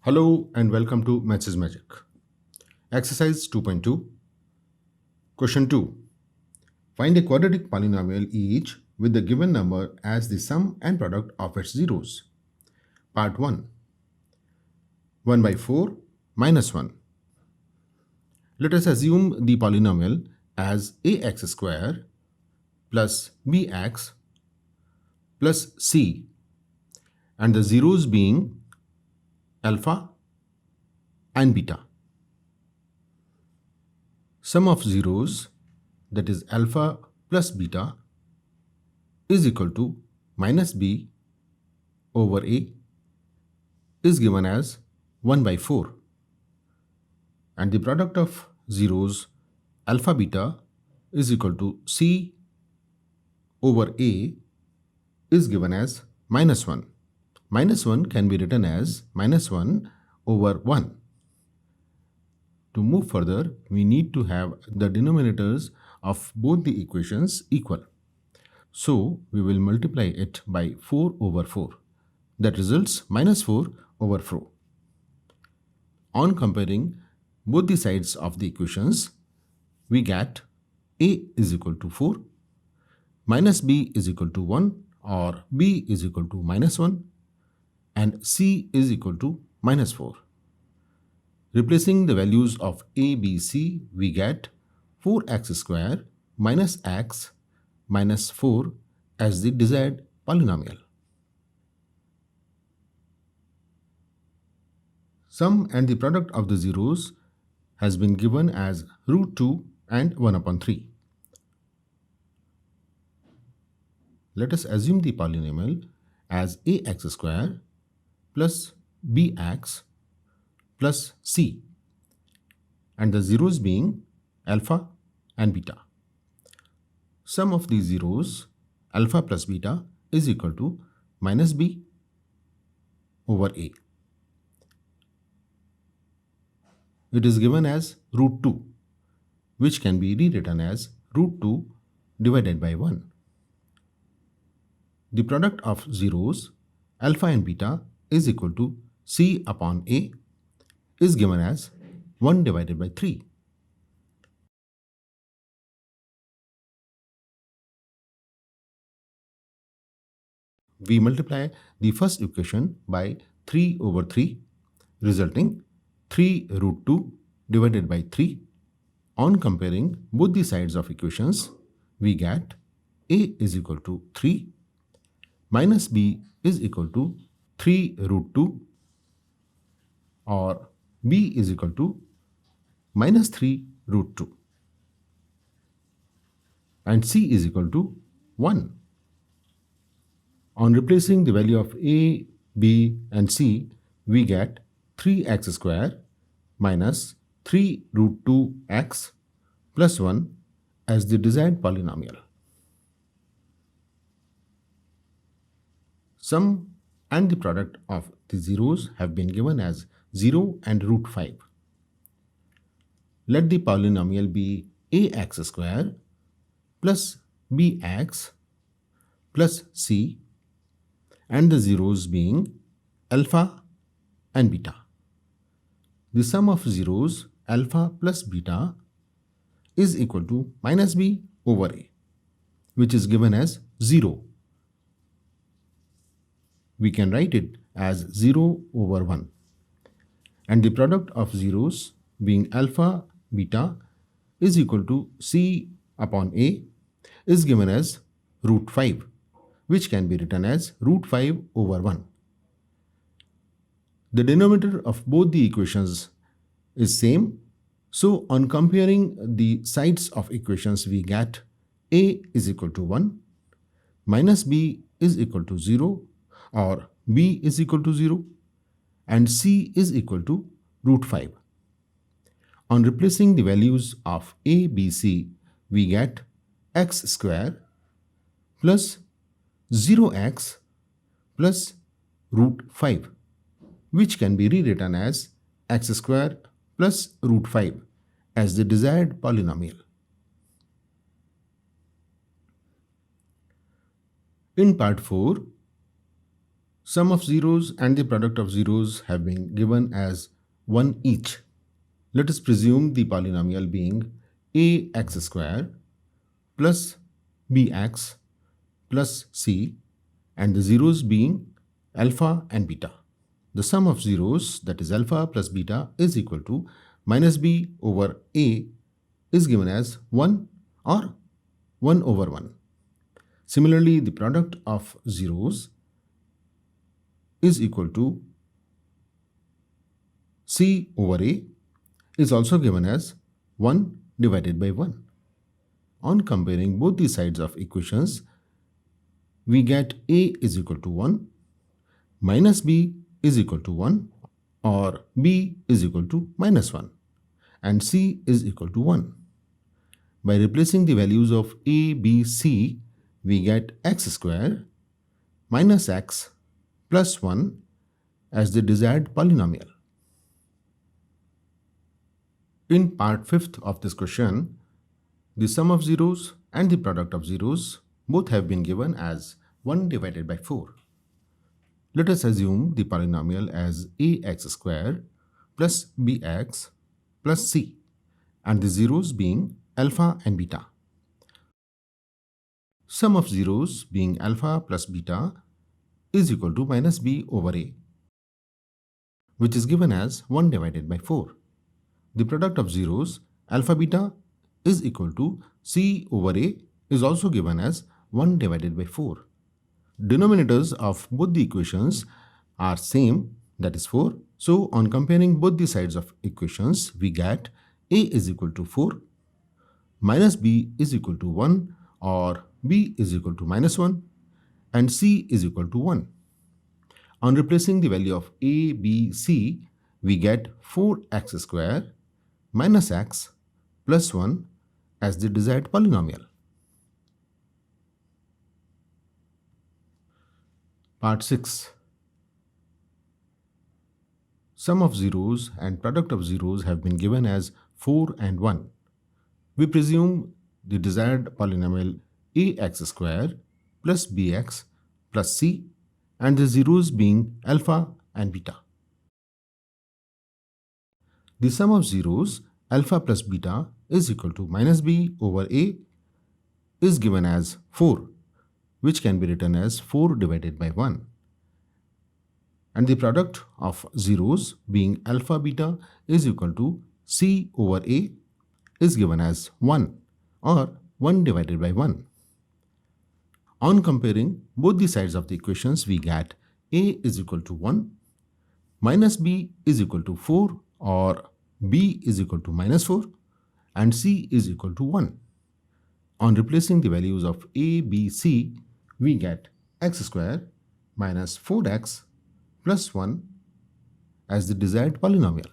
Hello and welcome to Maths is Magic. Exercise 2.2. Question 2. Find a quadratic polynomial each with the given number as the sum and product of its zeros. Part 1. 1 by 4 minus 1. Let us assume the polynomial as ax square plus bx plus c and the zeros being alpha and beta. Sum of zeros, that is alpha plus beta, is equal to minus b over a is given as 1 by 4, and the product of zeros alpha beta is equal to c over a is given as minus 1. Minus 1 can be written as minus 1 over 1. To move further, we need to have the denominators of both the equations equal. So, we will multiply it by 4 over 4. That results minus 4 over 4. On comparing both the sides of the equations, we get a is equal to 4, minus b is equal to 1 or b is equal to minus 1 and c is equal to minus 4. Replacing the values of a, b, c, we get 4x square minus x minus 4 as the desired polynomial. Sum and the product of the zeros has been given as root 2 and 1 upon 3. Let us assume the polynomial as ax square plus bx plus c and the zeros being alpha and beta. Sum of these zeros alpha plus beta is equal to minus b over a. It is given as root 2, which can be rewritten as root 2 divided by 1. The product of zeros alpha and beta is equal to c upon a is given as 1 divided by 3. We multiply the first equation by 3 over 3, resulting 3 root 2 divided by 3. On comparing both the sides of equations, we get a is equal to 3, minus b is equal to 3 root 2 or b is equal to minus 3 root 2 and c is equal to 1. On replacing the value of a, b and c, we get 3x square minus 3 root 2x plus 1 as the desired polynomial. Sum and the product of the zeros have been given as 0 and root 5. Let the polynomial be ax square plus bx plus c and the zeros being alpha and beta. The sum of zeros alpha plus beta is equal to minus b over a, which is given as 0. We can write it as 0 over 1. And the product of zeros being alpha beta is equal to c upon a is given as root 5, which can be written as root 5 over 1. The denominator of both the equations is same, so on comparing the sides of equations we get a is equal to 1, minus b is equal to 0 or b is equal to 0 and c is equal to root 5. On replacing the values of a, b, c, we get x square plus 0x plus root 5, which can be rewritten as x square plus root 5 as the desired polynomial. In part 4, Sum of zeros and the product of zeros have been given as 1 each. Let us presume the polynomial being ax square plus bx plus c and the zeros being alpha and beta. The sum of zeros, that is alpha plus beta, is equal to minus b over a is given as 1 or 1 over 1. Similarly, the product of zeros is equal to c over a is also given as 1 divided by 1. On comparing both the sides of equations, we get a is equal to 1, minus b is equal to 1, or b is equal to minus 1, and c is equal to 1. By replacing the values of a, b, c, we get x square minus x plus 1 as the desired polynomial. In part 5th of this question, the sum of zeros and the product of zeros both have been given as 1 divided by 4. Let us assume the polynomial as ax square plus bx plus c and the zeros being alpha and beta. Sum of zeros being alpha plus beta is equal to minus b over a, which is given as 1 divided by 4. The product of zeros alpha beta is equal to c over a is also given as 1 divided by 4. Denominators of both the equations are same, that is 4. So on comparing both the sides of equations, we get a is equal to 4, minus b is equal to 1, or b is equal to minus 1, and c is equal to 1. On replacing the value of a, b, c, we get 4x square minus x plus 1 as the desired polynomial. Part 6. Sum of zeros and product of zeros have been given as 4 and 1. We presume the desired polynomial ax square plus bx plus c and the zeros being alpha and beta. The sum of zeros alpha plus beta is equal to minus b over a is given as 4, which can be written as 4 divided by 1. And the product of zeros being alpha beta is equal to c over a is given as 1 or 1 divided by 1. On comparing both the sides of the equations, we get a is equal to 1, minus b is equal to 4, or b is equal to minus 4, and c is equal to 1. On replacing the values of a, b, c, we get x square minus 4x plus 1 as the desired polynomial.